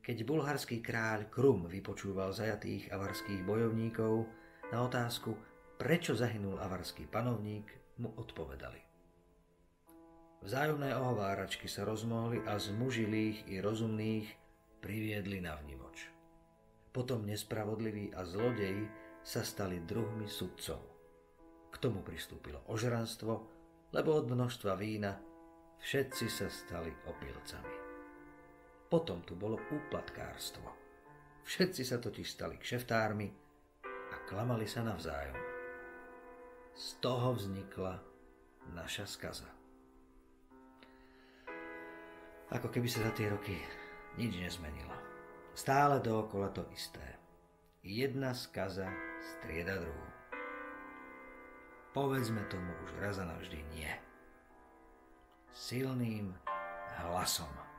Keď bulharský kráľ Krum vypočúval zajatých avarských bojovníkov, na otázku, prečo zahynul avarský panovník, mu odpovedali. Vzájomné ohováračky sa rozmohli a z mužilých i rozumných priviedli na vnívoč. Potom nespravodliví a zlodeji sa stali druhmi sudcov. K tomu pristúpilo ožranstvo, lebo od množstva vína všetci sa stali opilcami. Potom tu bolo úplatkárstvo. Všetci sa totiž stali kšeftármi a klamali sa navzájom. Z toho vznikla naša skaza. Ako keby sa za tie roky nič nezmenilo. Stále dookola to isté. Jedna skaza strieda druhú. Povedzme tomu už raz a navždy nie. Silným hlasom.